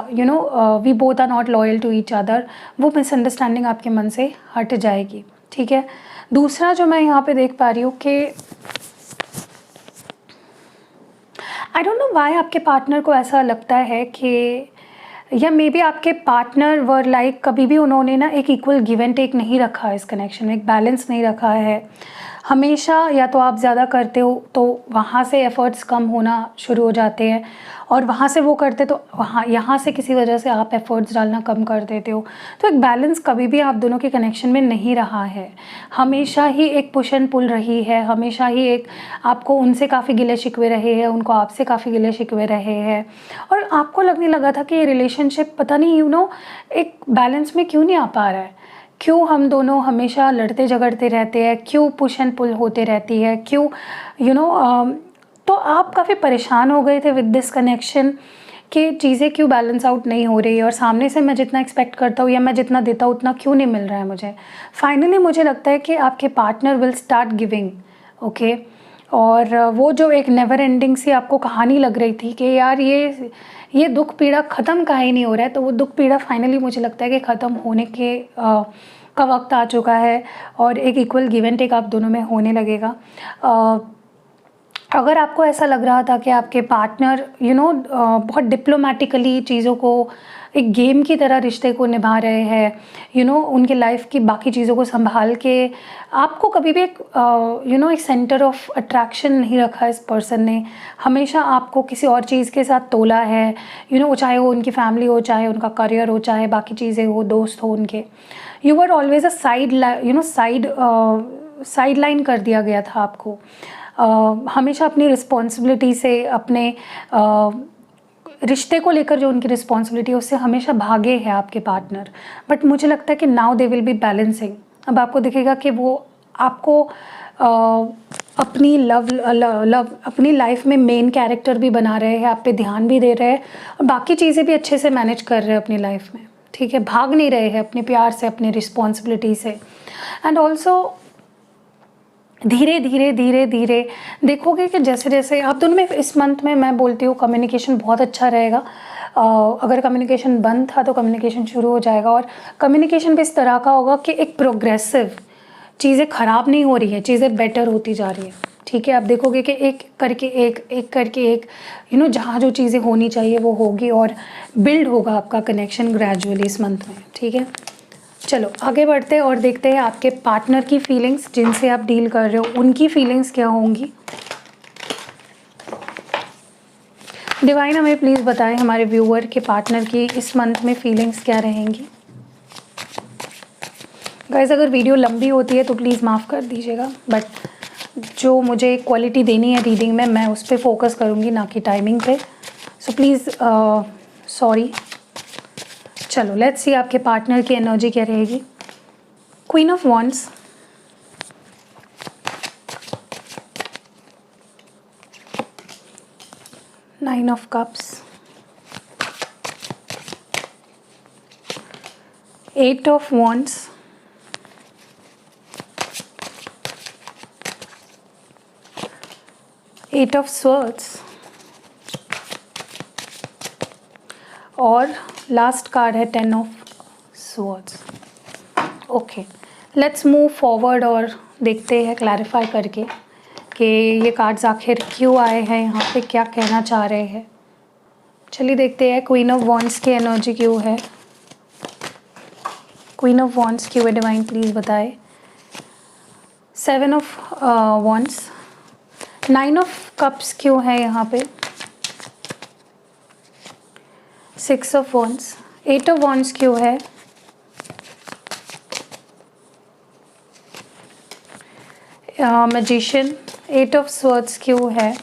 we both are not loyal to each other, वो मिसअंडरस्टैंडिंग आपके मन से हट जाएगी। ठीक है, दूसरा जो मैं यहाँ पे देख पा रही हूँ कि आई डोंट नो व्हाई आपके पार्टनर को ऐसा लगता है कि, या मे बी आपके पार्टनर वर लाइक कभी भी उन्होंने ना एक इक्वल गिव एंड टेक नहीं रखा है इस कनेक्शन में, एक बैलेंस नहीं रखा है। हमेशा या तो आप ज़्यादा करते हो तो वहाँ से एफ़र्ट्स कम होना शुरू हो जाते हैं, और वहाँ से वो करते तो वहाँ यहाँ से किसी वजह से आप एफ़र्ट्स डालना कम कर देते हो। तो एक बैलेंस कभी भी आप दोनों के कनेक्शन में नहीं रहा है, हमेशा ही एक पुश एंड पुल रही है, हमेशा ही एक आपको उनसे काफ़ी गिले शिकवे रहे हैं, उनको आपसे काफ़ी गिले शिकवे रहे हैं, और आपको लगने लगा था कि ये रिलेशनशिप पता नहीं एक बैलेंस में क्यों नहीं आ पा रहा है, क्यों हम दोनों हमेशा लड़ते झगड़ते रहते हैं, क्यों पुश एंड पुल होते रहती है, क्यों तो आप काफ़ी परेशान हो गए थे विद दिस कनेक्शन कि चीज़ें क्यों बैलेंस आउट नहीं हो रही है, और सामने से मैं जितना एक्सपेक्ट करता हूँ या मैं जितना देता हूँ उतना क्यों नहीं मिल रहा है मुझे। फाइनली मुझे लगता है कि आपके partner will start giving, okay, और वो जो एक नेवर एंडिंग सी आपको कहानी लग रही थी कि यार ये दुख पीड़ा ख़त्म काहे नहीं हो रहा है, तो वो दुख पीड़ा फाइनली मुझे लगता है कि ख़त्म होने के का वक्त आ चुका है, और एक इक्वल गिव एंड टेक आप दोनों में होने लगेगा। अगर आपको ऐसा लग रहा था कि आपके पार्टनर बहुत डिप्लोमेटिकली चीज़ों को एक गेम की तरह रिश्ते को निभा रहे हैं, उनके लाइफ की बाकी चीज़ों को संभाल के, आपको कभी भी एक एक सेंटर ऑफ अट्रैक्शन नहीं रखा इस पर्सन ने, हमेशा आपको किसी और चीज़ के साथ तोला है, चाहे वो उनकी फैमिली हो, चाहे उनका करियर हो, चाहे बाकी चीज़ें हो, दोस्त हो उनके, you were always a side line कर दिया गया था आपको। हमेशा अपनी रिस्पॉन्सिबिलिटी से, अपने रिश्ते को लेकर जो उनकी रिस्पॉन्सिबिलिटी है उससे हमेशा भागे है आपके पार्टनर, बट मुझे लगता है कि now they will B balancing. अब आपको दिखेगा कि वो आपको अपनी अपनी लाइफ में मेन कैरेक्टर भी बना रहे हैं, आप पे ध्यान भी दे रहे हैं और बाकी चीज़ें भी अच्छे से मैनेज कर रहे हैं अपनी लाइफ में, ठीक है, भाग नहीं रहे हैं अपने प्यार से, अपनी रिस्पॉन्सिबिलिटी से। एंड ऑल्सो धीरे धीरे धीरे धीरे देखोगे कि जैसे जैसे आप दोनों में इस मंथ में, मैं बोलती हूँ कम्युनिकेशन बहुत अच्छा रहेगा। अगर कम्युनिकेशन बंद था तो कम्युनिकेशन शुरू हो जाएगा, और कम्युनिकेशन भी इस तरह का होगा कि एक प्रोग्रेसिव, चीज़ें ख़राब नहीं हो रही है, चीज़ें बेटर होती जा रही है, ठीक है। आप देखोगे कि एक करके एक जहाँ जो चीज़ें होनी चाहिए वो होगी और बिल्ड होगा आपका कनेक्शन ग्रेजुअली इस मंथ में, ठीक है। चलो आगे बढ़ते हैं और देखते हैं आपके पार्टनर की फीलिंग्स, जिनसे आप डील कर रहे हो उनकी फीलिंग्स क्या होंगी। डिवाइन हमें प्लीज़ बताएं हमारे व्यूअर के पार्टनर की इस मंथ में फीलिंग्स क्या रहेंगी। गाइस अगर वीडियो लंबी होती है तो प्लीज़ माफ़ कर दीजिएगा, बट जो मुझे क्वालिटी देनी है रीडिंग में मैं उस पर फोकस करूँगी, ना कि टाइमिंग पे, सो प्लीज़ सॉरी। चलो लेट्स सी आपके पार्टनर की एनर्जी क्या रहेगी। Queen of wands, nine of cups, eight of wands, eight of swords और लास्ट कार्ड है ten of swords. Okay let's move forward और देखते हैं क्लैरिफाई करके कि ये कार्ड्स आखिर क्यों आए हैं यहाँ पे, क्या कहना चाह रहे हैं। चलिए देखते हैं क्वीन ऑफ वॉन्ड्स की एनर्जी क्यों है। क्वीन ऑफ वॉन्ड्स क्यों है, डिवाइन प्लीज़ बताए। Seven of wands, nine of cups क्यों है यहाँ पे, six of wands, eight of wands क्यों है, मैजिशियन, एट ऑफ स्वर्ड्स क्यों है,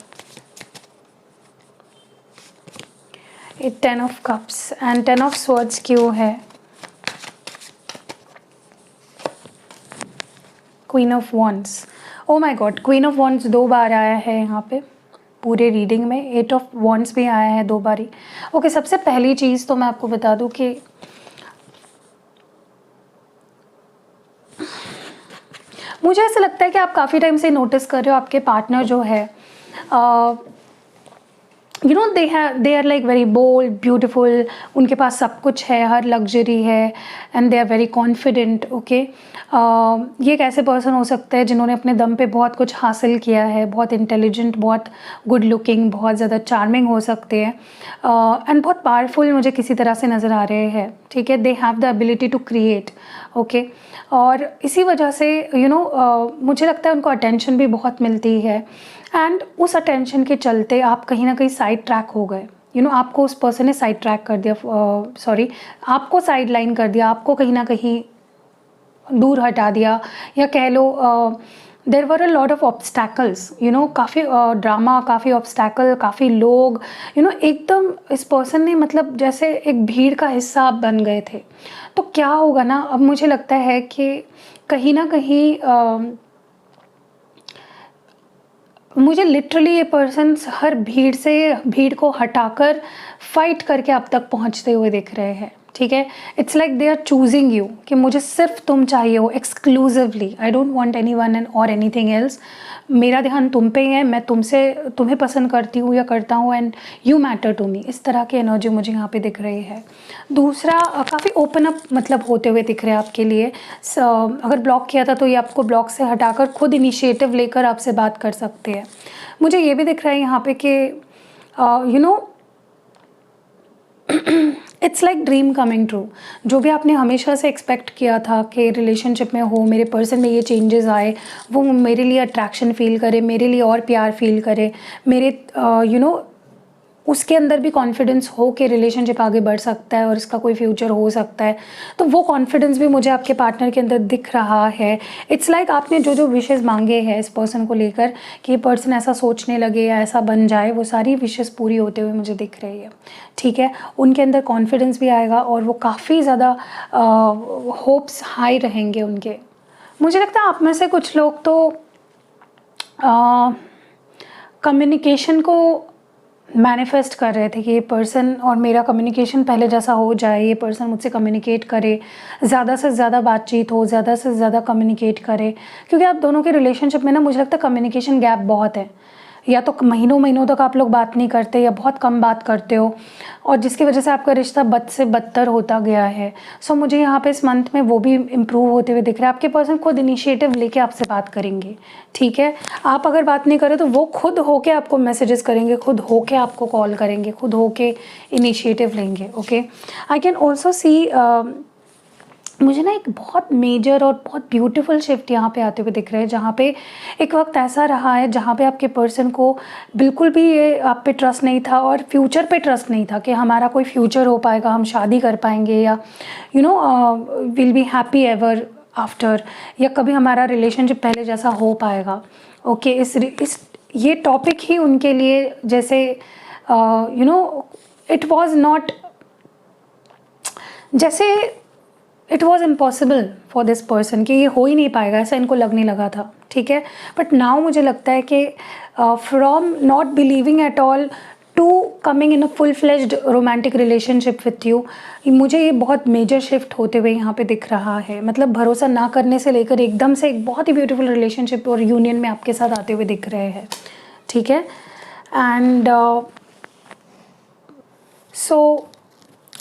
ten of cups and ten of swords क्यों है, queen of wands. Oh my god, queen of wands दो बार आया है यहाँ पे पूरे रीडिंग में, एट ऑफ वॉन्ड्स भी आया है दो बारी। ओके सबसे पहली चीज़ तो मैं आपको बता दूँ कि मुझे ऐसा लगता है कि आप काफ़ी टाइम से नोटिस कर रहे हो आपके पार्टनर जो है they are like very bold beautiful, उनके पास सब कुछ है, हर लग्जरी है and they are very confident. Okay ये एक ऐसे पर्सन हो सकते हैं जिन्होंने अपने दम पे बहुत कुछ हासिल किया है, बहुत इंटेलिजेंट, बहुत गुड लुकिंग, बहुत ज़्यादा चार्मिंग हो सकते हैं एंड बहुत पावरफुल मुझे किसी तरह से नज़र आ रहे हैं, ठीक है। They have the ability to create, okay, और इसी वजह से मुझे लगता है उनको अटेंशन भी बहुत मिलती है एंड उस अटेंशन के चलते आप कहीं ना कहीं साइड ट्रैक हो गए, आपको उस पर्सन ने साइड ट्रैक कर दिया, आपको साइड लाइन कर दिया, आपको कहीं ना कहीं दूर हटा दिया, या कह लो देर वर अ लॉट ऑफ ऑब्स्टैकल्स, काफ़ी ड्रामा, काफ़ी ऑब्स्टैकल, काफ़ी लोग, एकदम इस पर्सन ने मतलब जैसे एक भीड़ का हिस्सा आप बन गए थे। तो क्या होगा ना, अब मुझे लगता है कि कहीं ना कहीं मुझे लिटरली ये पर्सन हर भीड़ को हटाकर फाइट करके अब तक पहुंचते हुए दिख रहे हैं, ठीक है। It's like they are choosing you, कि मुझे सिर्फ तुम चाहिए हो exclusively, I don't want anyone and और एनीथिंग एल्स, मेरा ध्यान तुम पे ही है, मैं तुम्हें पसंद करती हूँ या करता हूँ and you matter to me, इस तरह की एनर्जी मुझे यहाँ पे दिख रही है। दूसरा काफ़ी ओपन अप मतलब होते हुए दिख रहे हैं आपके लिए। अगर ब्लॉक किया था तो ये आपको ब्लॉक से हटाकर खुद इनिशिएटिव लेकर आपसे बात कर सकते हैं। मुझे ये भी दिख रहा है यहाँ पे कि it's like dream coming true, जो भी आपने हमेशा से एक्सपेक्ट किया था कि रिलेशनशिप में हो, मेरे पर्सन में ये चेंजेस आए, वो मेरे लिए अट्रैक्शन फील करे, मेरे लिए और प्यार फील करे, मेरे उसके अंदर भी कॉन्फिडेंस हो कि रिलेशनशिप आगे बढ़ सकता है और इसका कोई फ्यूचर हो सकता है, तो वो कॉन्फिडेंस भी मुझे आपके पार्टनर के अंदर दिख रहा है। इट्स लाइक आपने जो जो विशेज़ मांगे हैं इस पर्सन को लेकर कि ये पर्सन ऐसा सोचने लगे या ऐसा बन जाए, वो सारी विशेज़ पूरी होते हुए मुझे दिख रही है। ठीक है, उनके अंदर कॉन्फिडेंस भी आएगा और वो काफ़ी ज़्यादा होप्स हाई रहेंगे उनके। मुझे लगता है आप में से कुछ लोग तो कम्युनिकेशन को मैनिफेस्ट कर रहे थे कि ये पर्सन और मेरा कम्युनिकेशन पहले जैसा हो जाए, ये पर्सन मुझसे कम्युनिकेट करे, ज़्यादा से ज़्यादा बातचीत हो, ज़्यादा से ज़्यादा कम्युनिकेट करे, क्योंकि आप दोनों के रिलेशनशिप में ना मुझे लगता है कम्युनिकेशन गैप बहुत है। या तो महीनों महीनों तक आप लोग बात नहीं करते या बहुत कम बात करते हो, और जिसकी वजह से आपका रिश्ता बद से बदतर होता गया है। सो मुझे यहाँ पे इस मंथ में वो भी इम्प्रूव होते हुए दिख रहा है। आपके पर्सन खुद इनिशिएटिव लेके आपसे बात करेंगे। ठीक है, आप अगर बात नहीं करें तो वो खुद होके आपको मैसेजेस करेंगे, खुद होके आपको कॉल करेंगे, खुद होके इनिशिएटिव लेंगे। Okay, I can also see मुझे ना एक बहुत मेजर और बहुत ब्यूटीफुल शिफ्ट यहाँ पे आते हुए दिख रहे हैं, जहाँ पे एक वक्त ऐसा रहा है जहाँ पे आपके पर्सन को बिल्कुल भी ये आप पे ट्रस्ट नहीं था और फ्यूचर पे ट्रस्ट नहीं था कि हमारा कोई फ्यूचर हो पाएगा, हम शादी कर पाएंगे या will be happy ever after, या कभी हमारा रिलेशनशिप पहले जैसा हो पाएगा। ओके, इस ये टॉपिक ही उनके लिए जैसे इट वॉज नॉट, जैसे it was impossible for this person कि ये हो ही नहीं पाएगा, ऐसा इनको लगने लगा था। ठीक है, बट नाउ मुझे लगता है कि from not believing at all to coming in a full fledged romantic relationship with you, मुझे ये बहुत मेजर शिफ्ट होते हुए यहाँ पे दिख रहा है। मतलब भरोसा ना करने से लेकर एकदम से एक बहुत ही ब्यूटीफुल रिलेशनशिप और यूनियन में आपके साथ आते हुए दिख रहे हैं। ठीक है, एंड सो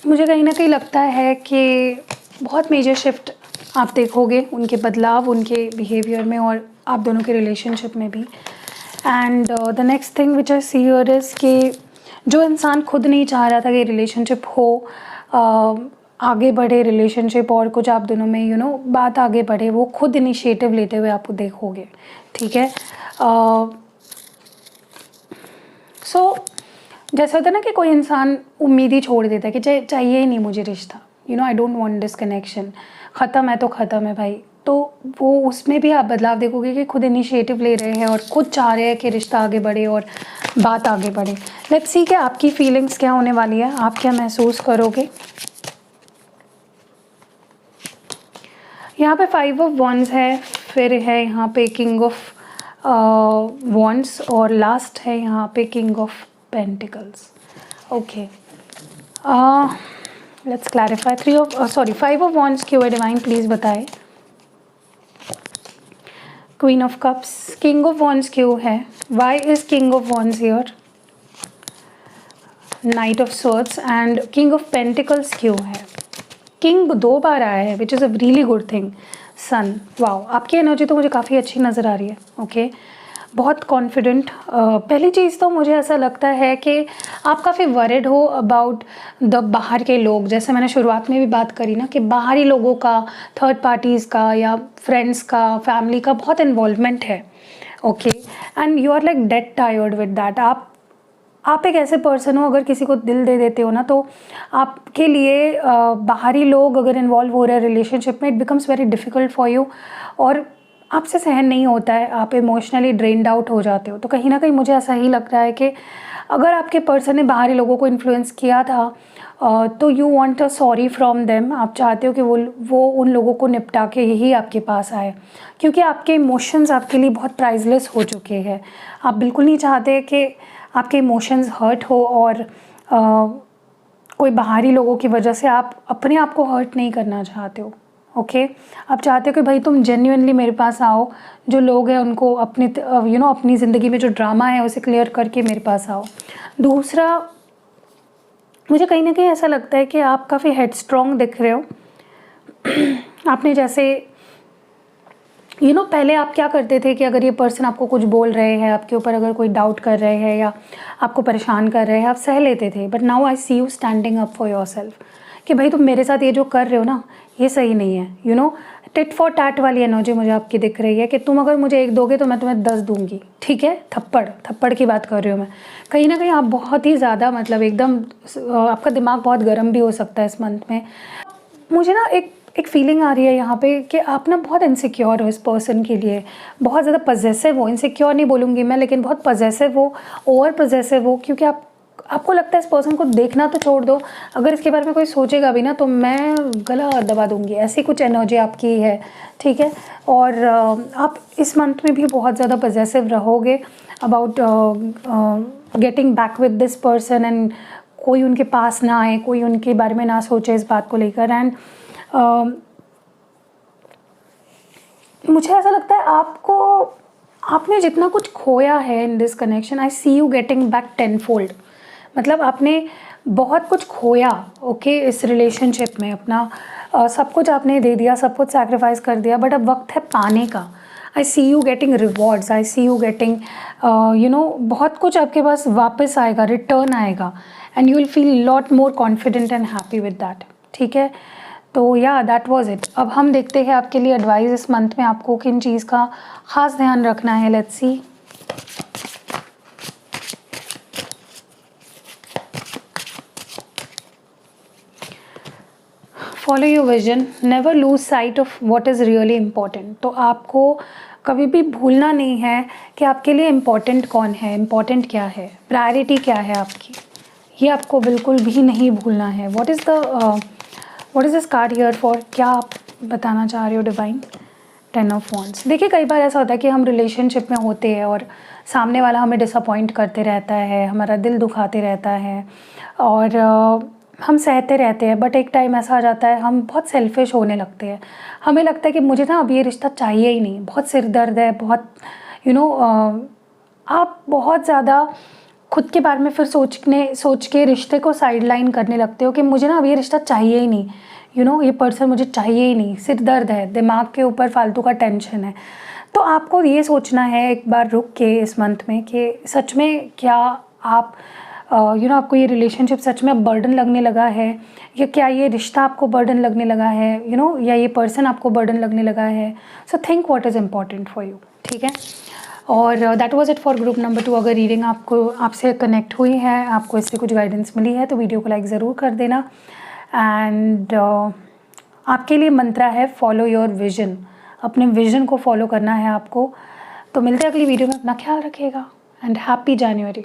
मुझे कहीं ना कहीं लगता है कि बहुत मेजर शिफ्ट आप देखोगे, उनके बदलाव उनके बिहेवियर में और आप दोनों के रिलेशनशिप में भी। And the next thing which I see here is कि जो इंसान खुद नहीं चाह रहा था कि रिलेशनशिप हो, आगे बढ़े रिलेशनशिप और कुछ आप दोनों में बात आगे बढ़े, वो खुद इनिशिएटिव लेते हुए आप देखोगे। ठीक है, सो जैसा होता है ना कि कोई इंसान उम्मीद ही छोड़ देता है कि चाहिए ही नहीं मुझे रिश्ता, आई डोंट वांट दिस कनेक्शन, ख़त्म है तो ख़त्म है भाई। तो वो उसमें भी आप बदलाव देखोगे कि खुद इनिशिएटिव ले रहे हैं और खुद चाह रहे हैं कि रिश्ता आगे बढ़े और बात आगे बढ़े। लेट्स सी कि आपकी फीलिंग्स क्या होने वाली है, आप क्या महसूस करोगे। यहाँ पे 5 ऑफ वॉन्ड्स है, फिर है यहाँ पे किंग ऑफ वॉन्ड्स और लास्ट है यहाँ पे king of pentacles. Okay, let's clarify 5 of wands क्यों है डिवाइन, प्लीज़ बताएं। Queen of cups, king of wands क्यों है, why is king of wands here, knight of swords and king of pentacles क्यों है। किंग 2 बार आया है which is a really good thing. Sun, wow, आपकी एनर्जी तो मुझे काफ़ी अच्छी नज़र आ रही है। ओके, बहुत कॉन्फिडेंट। पहली चीज़ तो मुझे ऐसा लगता है कि आप काफ़ी वरिड हो अबाउट द बाहर के लोग, जैसे मैंने शुरुआत में भी बात करी ना कि बाहरी लोगों का, थर्ड पार्टीज़ का या फ्रेंड्स का, फैमिली का बहुत इन्वॉल्वमेंट है। Okay, and you are like dead tired with that. आप एक ऐसे पर्सन हो, अगर किसी को दिल दे देते हो ना, तो आपके लिए बाहरी लोग अगर इन्वॉल्व हो रहे हैं रिलेशनशिप में, it becomes very difficult for you और आपसे सहन नहीं होता है, आप इमोशनली ड्रेन्ड आउट हो जाते हो। तो कहीं ना कहीं मुझे ऐसा ही लग रहा है कि अगर आपके पर्सन ने बाहरी लोगों को इन्फ्लुएंस किया था तो you want a sorry from them, आप चाहते हो कि वो उन लोगों को निपटा के यही आपके पास आए, क्योंकि आपके इमोशंस आपके लिए बहुत प्राइसलेस हो चुके हैं। आप बिल्कुल नहीं चाहते कि आपके इमोशंस हर्ट हो और कोई बाहरी लोगों की वजह से आप अपने आप को हर्ट नहीं करना चाहते हो। ओके, आप चाहते हो कि भाई तुम जेन्युइनली मेरे पास आओ, जो लोग हैं उनको अपनी अपनी ज़िंदगी में जो ड्रामा है उसे क्लियर करके मेरे पास आओ। दूसरा, मुझे कहीं ना कहीं ऐसा लगता है कि आप काफ़ी हेडस्ट्रॉन्ग दिख रहे हो। आपने जैसे पहले आप क्या करते थे कि अगर ये पर्सन आपको कुछ बोल रहे हैं, आपके ऊपर अगर कोई डाउट कर रहे हैं या आपको परेशान कर रहे हैं, आप सह लेते थे। But now I see you standing up for yourself कि भाई तुम मेरे साथ ये जो कर रहे हो ना, ये सही नहीं है। टिट फॉर टैट वाली एनर्जी मुझे आपकी दिख रही है कि तुम अगर मुझे 1 दोगे तो मैं तुम्हें 10 दूंगी, ठीक है। थप्पड़ की बात कर रही हूँ मैं। कहीं ना कहीं आप बहुत ही ज़्यादा मतलब एकदम आपका दिमाग बहुत गर्म भी हो सकता है इस मंथ में। मुझे ना एक फीलिंग आ रही है यहाँ पे कि आप ना बहुत इनसिक्योर हो इस पर्सन के लिए, बहुत ज़्यादा पजेसिव हो। इनसिक्योर नहीं बोलूँगी मैं, लेकिन बहुत पजेसिव हो, ओवर पजेसिव हो, क्योंकि आपको लगता है इस पर्सन को देखना तो छोड़ दो, अगर इसके बारे में कोई सोचेगा भी ना तो मैं गला दबा दूंगी, ऐसी कुछ एनर्जी आपकी है, ठीक है। और आप इस मंथ में भी बहुत ज़्यादा पजेसिव रहोगे about getting back with this person, and कोई उनके पास ना आए, कोई उनके बारे में ना सोचे इस बात को लेकर। एंड मुझे ऐसा लगता है आपने जितना कुछ खोया है in this connection, I see you getting back 10-fold। मतलब आपने बहुत कुछ खोया, ओके, इस रिलेशनशिप में अपना सब कुछ आपने दे दिया, सब कुछ सैक्रिफाइस कर दिया, बट अब वक्त है पाने का। I see you getting rewards, I see you getting बहुत कुछ आपके पास वापस आएगा, रिटर्न आएगा, and you will feel lot more confident and happy with that, ठीक है। तो या दैट वाज इट। अब हम देखते हैं आपके लिए एडवाइस इस मंथ में आपको किन चीज़ का ख़ास ध्यान रखना है। Let's see. Follow your vision, never lose sight of what is really important. तो आपको कभी भी भूलना नहीं है कि आपके लिए इम्पॉर्टेंट कौन है, इम्पॉर्टेंट क्या है, प्रायोरिटी क्या है आपकी, ये आपको बिल्कुल भी नहीं भूलना है। What is this card here for, क्या आप बताना चाह रहे हो डिवाइन? 10 of wands. देखिए कई बार ऐसा होता है कि हम रिलेशनशिप में होते हैं और सामने वाला हमें डिसअपॉइंट करते रहता है, हमारा दिल दुखाते रहता है, और हम सहते रहते हैं, बट एक टाइम ऐसा आ जाता है हम बहुत सेल्फिश होने लगते हैं। हमें लगता है कि मुझे ना अब ये रिश्ता चाहिए ही नहीं, बहुत सिर दर्द है, बहुत आप बहुत ज़्यादा खुद के बारे में फिर सोच के रिश्ते को साइडलाइन करने लगते हो कि मुझे ना अब ये रिश्ता चाहिए ही नहीं, ये पर्सन मुझे चाहिए ही नहीं, सिर दर्द है, दिमाग के ऊपर फालतू का टेंशन है। तो आपको ये सोचना है एक बार रुक के इस मंथ में कि सच में क्या आप आपको ये रिलेशनशिप सच में बर्डन लगने लगा है, या क्या ये रिश्ता आपको बर्डन लगने लगा है, या ये पर्सन आपको बर्डन लगने लगा है। So think what is important for you, ठीक है। और that was it for group number 2। अगर रीडिंग आपसे कनेक्ट हुई है, आपको इससे कुछ गाइडेंस मिली है, तो वीडियो को लाइक ज़रूर कर देना। एंड आपके लिए मंत्रा है फॉलो योर विजन, अपने विजन को फॉलो करना है आपको। तो मिलते हैं अगली वीडियो में, अपना ख्याल रखिएगा एंड हैप्पी जनवरी।